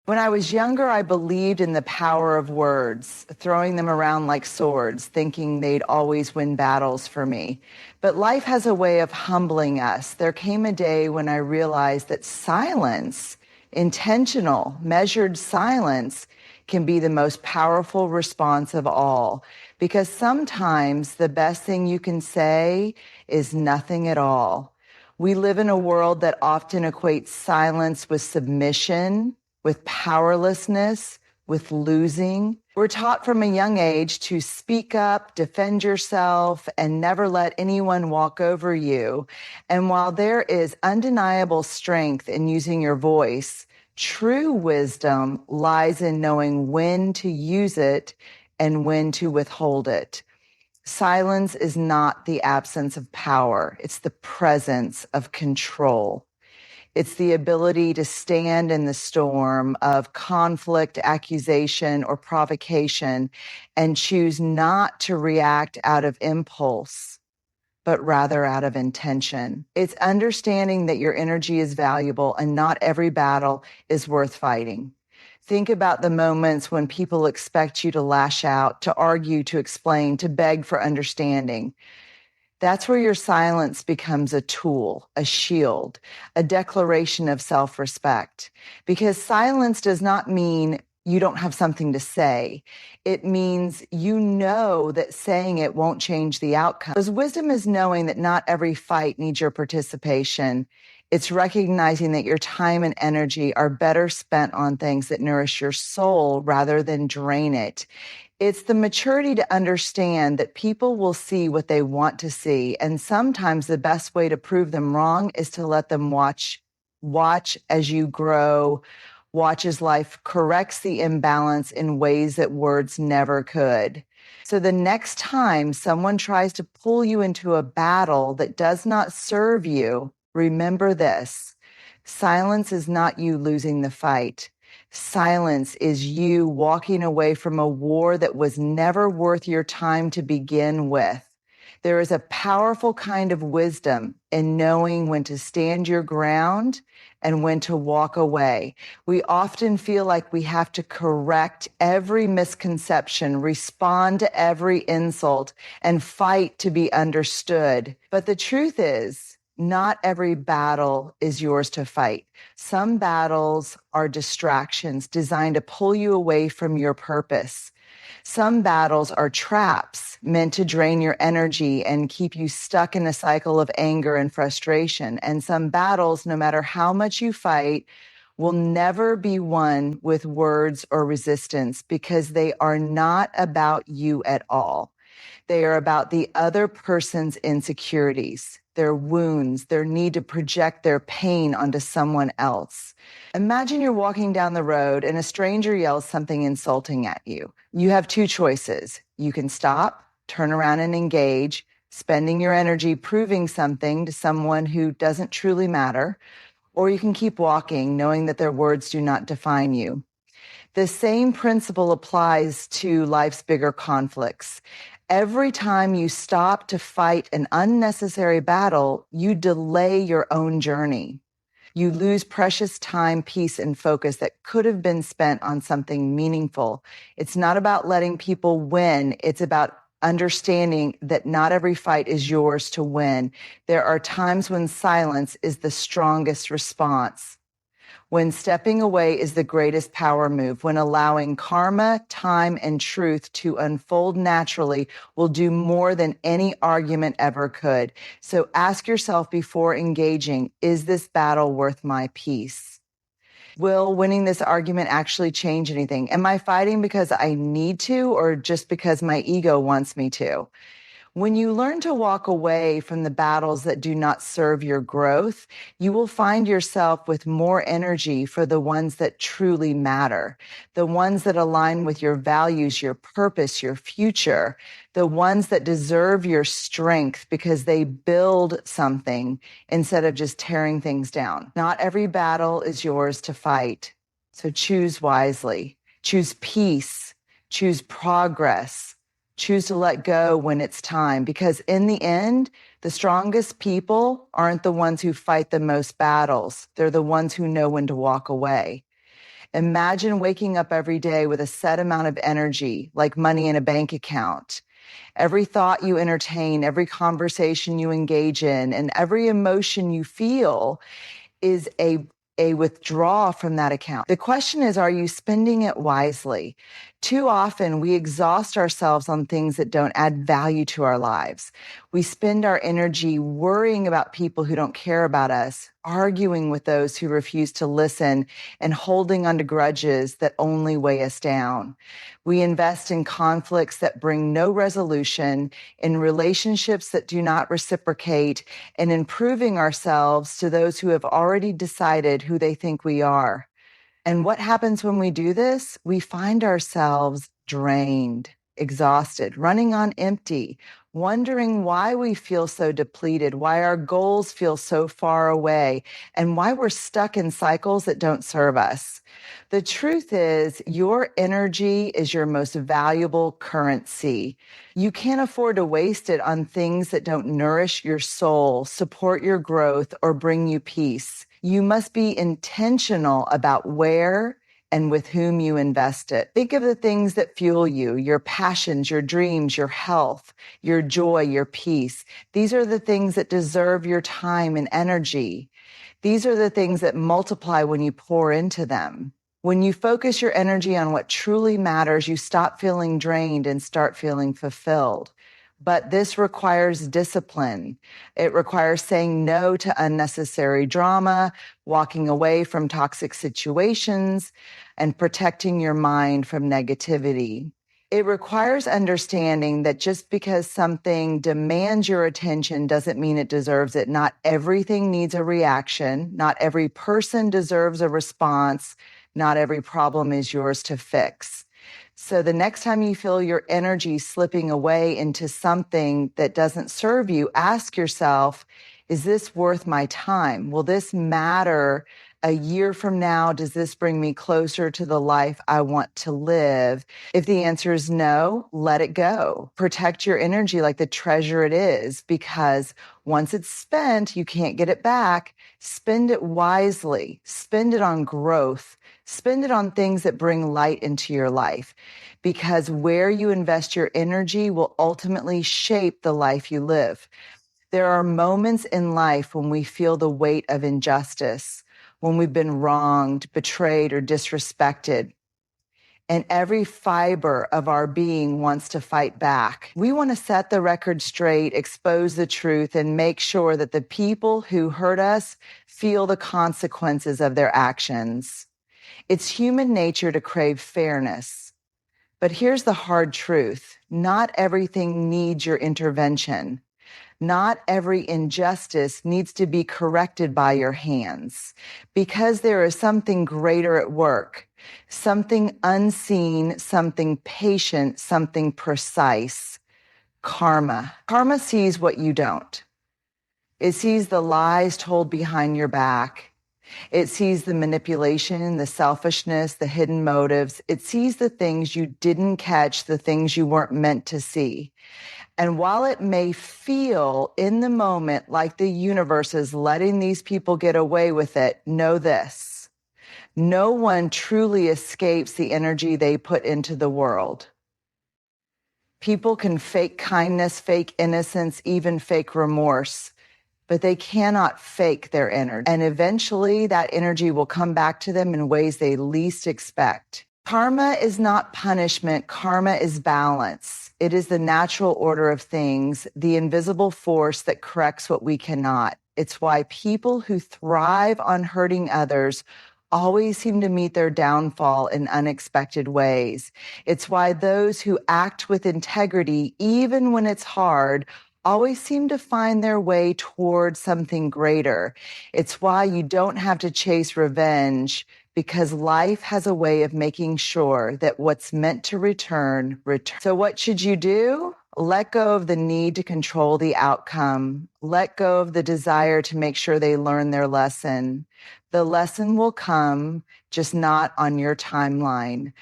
When I was younger, I believed in the power of words, throwing them around like swords, thinking they'd always win battles for me. But life has a way of humbling us. There came a day when I realized that silence, intentional, measured silence, can be the most powerful response of all. Because sometimes the best thing you can say is nothing at all. We live in a world that often equates silence with submission, with powerlessness, with losing. We're taught from a young age to speak up, defend yourself, and never let anyone walk over you. And while there is undeniable strength in using your voice, true wisdom lies in knowing when to use it and when to withhold it. Silence is not the absence of power. It's the presence of control. It's the ability to stand in the storm of conflict, accusation, or provocation and choose not to react out of impulse, but rather out of intention. It's understanding that your energy is valuable and not every battle is worth fighting. Think about the moments when people expect you to lash out, to argue, to explain, to beg for understanding. That's where your silence becomes a tool, a shield, a declaration of self-respect. Because silence does not mean you don't have something to say. It means you know that saying it won't change the outcome. Because wisdom is knowing that not every fight needs your participation. It's recognizing that your time and energy are better spent on things that nourish your soul rather than drain it. It's the maturity to understand that people will see what they want to see. And sometimes the best way to prove them wrong is to let them watch as you grow, watch as life corrects the imbalance in ways that words never could. So the next time someone tries to pull you into a battle that does not serve you, remember this: silence is not you losing the fight. Silence is you walking away from a war that was never worth your time to begin with. There is a powerful kind of wisdom in knowing when to stand your ground and when to walk away. We often feel like we have to correct every misconception, respond to every insult, and fight to be understood. But the truth is, not every battle is yours to fight. Some battles are distractions designed to pull you away from your purpose. Some battles are traps meant to drain your energy and keep you stuck in a cycle of anger and frustration. And some battles, no matter how much you fight, will never be won with words or resistance because they are not about you at all. They are about the other person's insecurities, their wounds, their need to project their pain onto someone else. Imagine you're walking down the road and a stranger yells something insulting at you. You have two choices. You can stop, turn around and engage, spending your energy proving something to someone who doesn't truly matter, or you can keep walking, knowing that their words do not define you. The same principle applies to life's bigger conflicts. Every time you stop to fight an unnecessary battle, you delay your own journey. You lose precious time, peace, and focus that could have been spent on something meaningful. It's not about letting people win. It's about understanding that not every fight is yours to win. There are times when silence is the strongest response. When stepping away is the greatest power move, when allowing karma, time, and truth to unfold naturally will do more than any argument ever could. So ask yourself before engaging, is this battle worth my peace? Will winning this argument actually change anything? Am I fighting because I need to or just because my ego wants me to? When you learn to walk away from the battles that do not serve your growth, you will find yourself with more energy for the ones that truly matter, the ones that align with your values, your purpose, your future, the ones that deserve your strength because they build something instead of just tearing things down. Not every battle is yours to fight, so choose wisely. Choose peace. Choose progress. Choose to let go when it's time, because in the end, the strongest people aren't the ones who fight the most battles. They're the ones who know when to walk away. Imagine waking up every day with a set amount of energy, like money in a bank account. Every thought you entertain, every conversation you engage in, and every emotion you feel is a withdrawal from that account. The question is, are you spending it wisely? Too often we exhaust ourselves on things that don't add value to our lives. We spend our energy worrying about people who don't care about us, arguing with those who refuse to listen, and holding on to grudges that only weigh us down. We invest in conflicts that bring no resolution, in relationships that do not reciprocate, and in proving ourselves to those who have already decided who they think we are. And what happens when we do this? We find ourselves drained, exhausted, running on empty, wondering why we feel so depleted, why our goals feel so far away, and why we're stuck in cycles that don't serve us. The truth is, your energy is your most valuable currency. You can't afford to waste it on things that don't nourish your soul, support your growth, or bring you peace. You must be intentional about where and with whom you invest it. Think of the things that fuel you, your passions, your dreams, your health, your joy, your peace. These are the things that deserve your time and energy. These are the things that multiply when you pour into them. When you focus your energy on what truly matters, you stop feeling drained and start feeling fulfilled. But this requires discipline. It requires saying no to unnecessary drama, walking away from toxic situations, and protecting your mind from negativity. It requires understanding that just because something demands your attention doesn't mean it deserves it. Not everything needs a reaction. Not every person deserves a response. Not every problem is yours to fix. So the next time you feel your energy slipping away into something that doesn't serve you, ask yourself, is this worth my time? Will this matter a year from now? Does this bring me closer to the life I want to live? If the answer is no, let it go. Protect your energy like the treasure it is, because once it's spent, you can't get it back. Spend it wisely. Spend it on growth. Spend it on things that bring light into your life, because where you invest your energy will ultimately shape the life you live. There are moments in life when we feel the weight of injustice, when we've been wronged, betrayed, or disrespected. And every fiber of our being wants to fight back. We want to set the record straight, expose the truth, and make sure that the people who hurt us feel the consequences of their actions. It's human nature to crave fairness. But here's the hard truth. Not everything needs your intervention. Not every injustice needs to be corrected by your hands, because there is something greater at work, something unseen, something patient, something precise. Karma. Karma sees what you don't. It sees the lies told behind your back. It sees the manipulation, the selfishness, the hidden motives. It sees the things you didn't catch, the things you weren't meant to see. And while it may feel in the moment like the universe is letting these people get away with it, know this: no one truly escapes the energy they put into the world. People can fake kindness, fake innocence, even fake remorse, but they cannot fake their energy. And eventually that energy will come back to them in ways they least expect. Karma is not punishment. Karma is balance. It is the natural order of things, the invisible force that corrects what we cannot. It's why people who thrive on hurting others always seem to meet their downfall in unexpected ways. It's why those who act with integrity, even when it's hard, always seem to find their way toward something greater. It's why you don't have to chase revenge, because life has a way of making sure that what's meant to return. So what should you do? Let go of the need to control the outcome. Let go of the desire to make sure they learn their lesson. The lesson will come, just not on your timeline.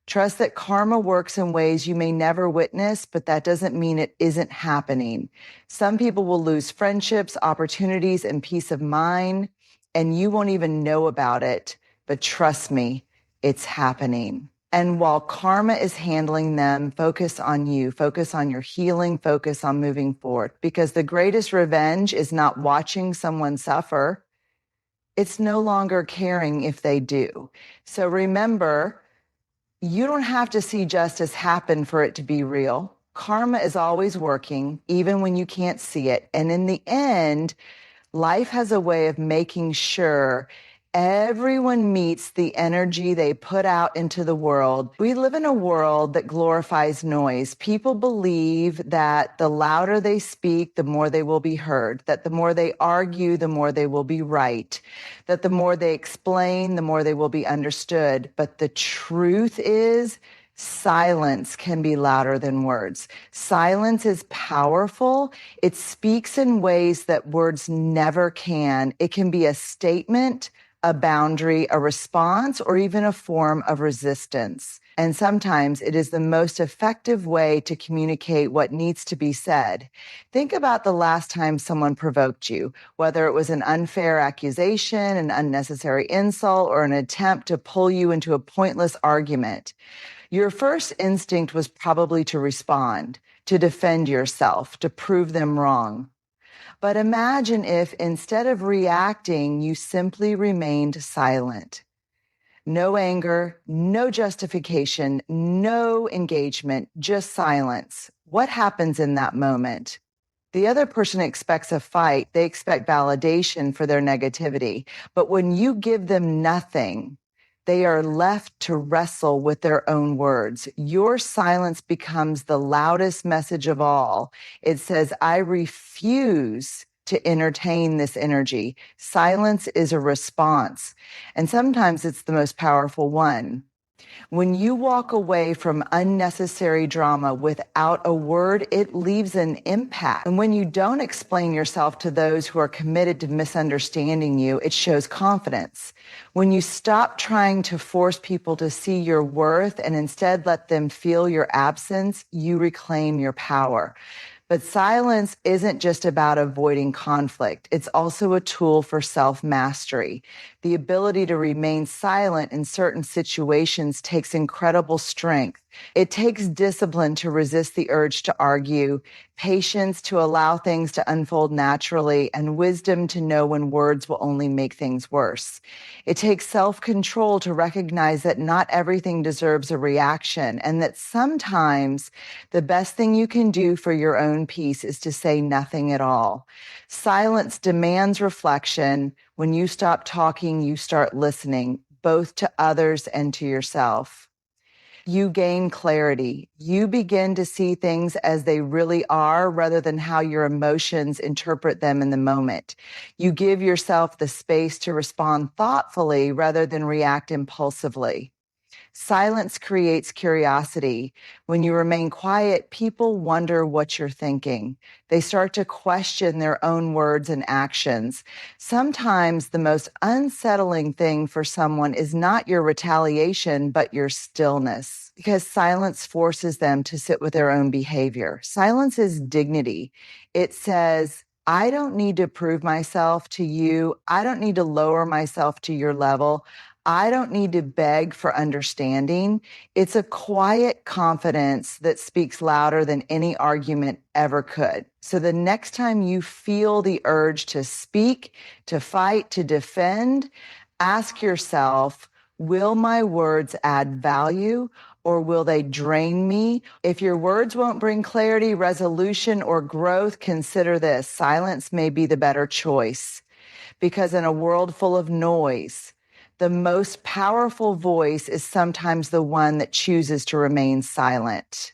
Trust that karma works in ways you may never witness, but that doesn't mean it isn't happening. Some people will lose friendships, opportunities, and peace of mind, and you won't even know about it. But trust me, it's happening. And while karma is handling them, focus on you, focus on your healing, focus on moving forward. Because the greatest revenge is not watching someone suffer. It's no longer caring if they do. So remember, you don't have to see justice happen for it to be real. Karma is always working, even when you can't see it. And in the end, life has a way of making sure everyone meets the energy they put out into the world. We live in a world that glorifies noise. People believe that the louder they speak, the more they will be heard, that the more they argue, the more they will be right, that the more they explain, the more they will be understood. But the truth is, silence can be louder than words. Silence is powerful. It speaks in ways that words never can. It can be a statement, a boundary, a response, or even a form of resistance. And sometimes it is the most effective way to communicate what needs to be said. Think about the last time someone provoked you, whether it was an unfair accusation, an unnecessary insult, or an attempt to pull you into a pointless argument. Your first instinct was probably to respond, to defend yourself, to prove them wrong. But imagine if instead of reacting, you simply remained silent. No anger, no justification, no engagement, just silence. What happens in that moment? The other person expects a fight. They expect validation for their negativity. But when you give them nothing, they are left to wrestle with their own words. Your silence becomes the loudest message of all. It says, I refuse to entertain this energy. Silence is a response. And sometimes it's the most powerful one. When you walk away from unnecessary drama without a word, it leaves an impact. And when you don't explain yourself to those who are committed to misunderstanding you, it shows confidence. When you stop trying to force people to see your worth and instead let them feel your absence, you reclaim your power. But silence isn't just about avoiding conflict. It's also a tool for self-mastery. The ability to remain silent in certain situations takes incredible strength. It takes discipline to resist the urge to argue, patience to allow things to unfold naturally, and wisdom to know when words will only make things worse. It takes self-control to recognize that not everything deserves a reaction, and that sometimes the best thing you can do for your own peace is to say nothing at all. Silence demands reflection. When you stop talking, you start listening, both to others and to yourself. You gain clarity. You begin to see things as they really are rather than how your emotions interpret them in the moment. You give yourself the space to respond thoughtfully rather than react impulsively. Silence creates curiosity. When you remain quiet, people wonder what you're thinking. They start to question their own words and actions. Sometimes the most unsettling thing for someone is not your retaliation, but your stillness, because silence forces them to sit with their own behavior. Silence is dignity. It says, I don't need to prove myself to you. I don't need to lower myself to your level. I don't need to beg for understanding. It's a quiet confidence that speaks louder than any argument ever could. So the next time you feel the urge to speak, to fight, to defend, ask yourself, will my words add value or will they drain me? If your words won't bring clarity, resolution, or growth, consider this. Silence may be the better choice, because in a world full of noise, the most powerful voice is sometimes the one that chooses to remain silent.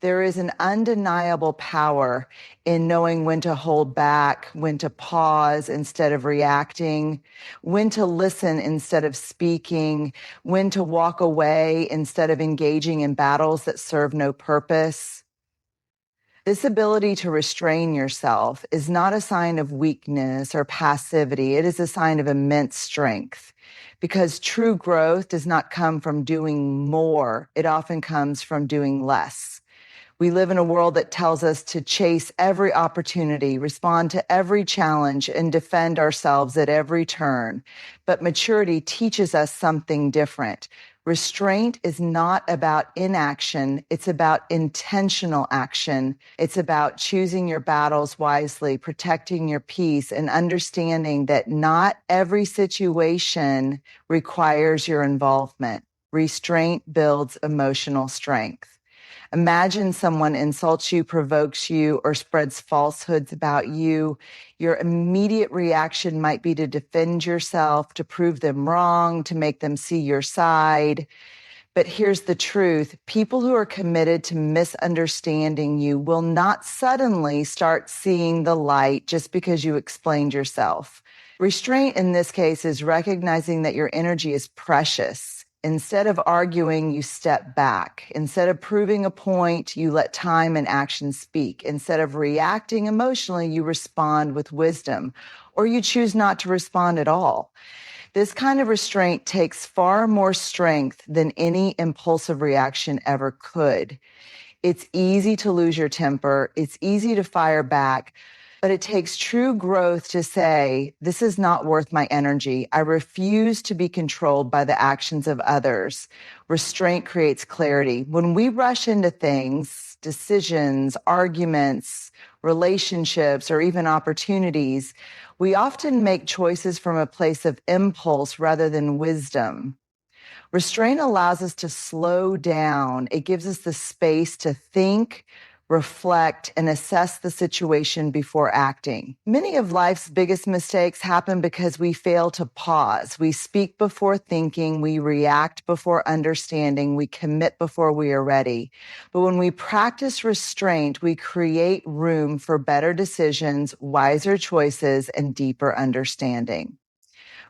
There is an undeniable power in knowing when to hold back, when to pause instead of reacting, when to listen instead of speaking, when to walk away instead of engaging in battles that serve no purpose. This ability to restrain yourself is not a sign of weakness or passivity. It is a sign of immense strength, because true growth does not come from doing more. It often comes from doing less. We live in a world that tells us to chase every opportunity, respond to every challenge, and defend ourselves at every turn. But maturity teaches us something different. Restraint is not about inaction. It's about intentional action. It's about choosing your battles wisely, protecting your peace, and understanding that not every situation requires your involvement. Restraint builds emotional strength. Imagine someone insults you, provokes you, or spreads falsehoods about you. Your immediate reaction might be to defend yourself, to prove them wrong, to make them see your side. But here's the truth. People who are committed to misunderstanding you will not suddenly start seeing the light just because you explained yourself. Restraint in this case is recognizing that your energy is precious. Instead of arguing, you step back. Instead of proving a point, you let time and action speak. Instead of reacting emotionally, you respond with wisdom, or you choose not to respond at all. This kind of restraint takes far more strength than any impulsive reaction ever could. It's easy to lose your temper. It's easy to fire back. But it takes true growth to say, this is not worth my energy. I refuse to be controlled by the actions of others. Restraint creates clarity. When we rush into things, decisions, arguments, relationships, or even opportunities, we often make choices from a place of impulse rather than wisdom. Restraint allows us to slow down. It gives us the space to think, reflect, and assess the situation before acting. Many of life's biggest mistakes happen because we fail to pause. We speak before thinking, we react before understanding, we commit before we are ready. But when we practice restraint, we create room for better decisions, wiser choices, and deeper understanding.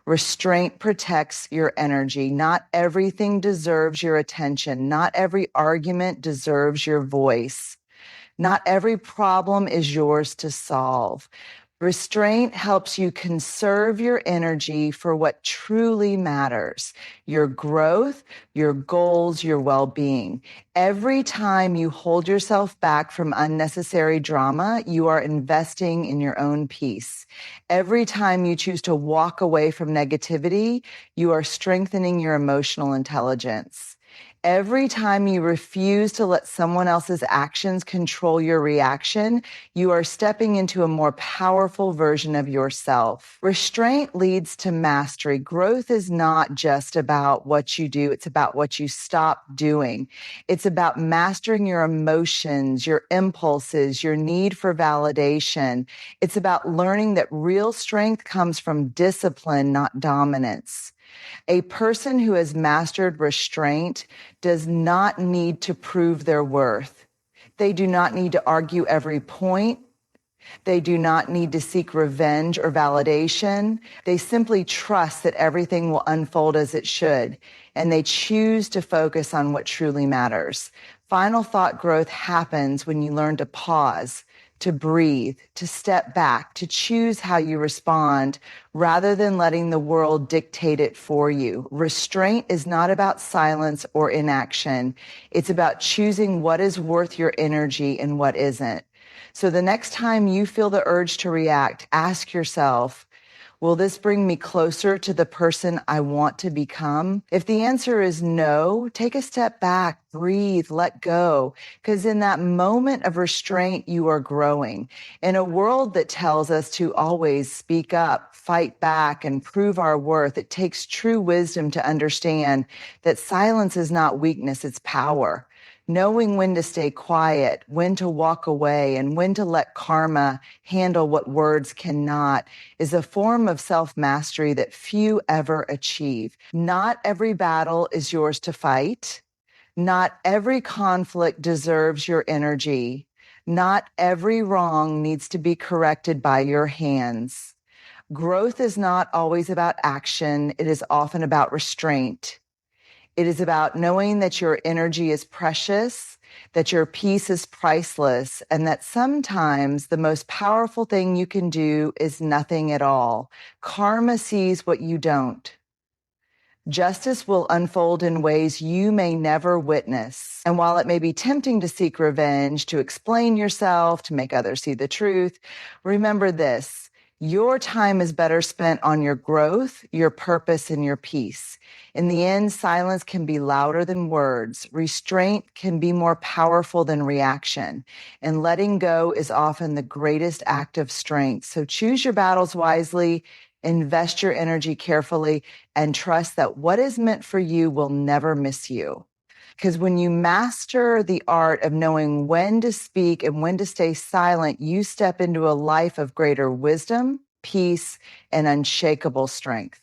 Restraint protects your energy. Not everything deserves your attention. Not every argument deserves your voice. Not every problem is yours to solve. Restraint helps you conserve your energy for what truly matters, your growth, your goals, your well-being. Every time you hold yourself back from unnecessary drama, you are investing in your own peace. Every time you choose to walk away from negativity, you are strengthening your emotional intelligence. Every time you refuse to let someone else's actions control your reaction, you are stepping into a more powerful version of yourself. Restraint leads to mastery. Growth is not just about what you do. It's about what you stop doing. It's about mastering your emotions, your impulses, your need for validation. It's about learning that real strength comes from discipline, not dominance. A person who has mastered restraint does not need to prove their worth. They do not need to argue every point. They do not need to seek revenge or validation. They simply trust that everything will unfold as it should, and they choose to focus on what truly matters. Final thought growth happens when you learn to pause, to breathe, to step back, to choose how you respond rather than letting the world dictate it for you. Restraint is not about silence or inaction. It's about choosing what is worth your energy and what isn't. So the next time you feel the urge to react, ask yourself, will this bring me closer to the person I want to become? If the answer is no, take a step back, breathe, let go. Because in that moment of restraint, you are growing. In a world that tells us to always speak up, fight back, and prove our worth, it takes true wisdom to understand that silence is not weakness, it's power. Knowing when to stay quiet, when to walk away, and when to let karma handle what words cannot is a form of self-mastery that few ever achieve. Not every battle is yours to fight. Not every conflict deserves your energy. Not every wrong needs to be corrected by your hands. Growth is not always about action. It is often about restraint. It is about knowing that your energy is precious, that your peace is priceless, and that sometimes the most powerful thing you can do is nothing at all. Karma sees what you don't. Justice will unfold in ways you may never witness. And while it may be tempting to seek revenge, to explain yourself, to make others see the truth, remember this: your time is better spent on your growth, your purpose, and your peace. In the end, silence can be louder than words. Restraint can be more powerful than reaction. And letting go is often the greatest act of strength. So choose your battles wisely, invest your energy carefully, and trust that what is meant for you will never miss you. Because when you master the art of knowing when to speak and when to stay silent, you step into a life of greater wisdom, peace, and unshakable strength.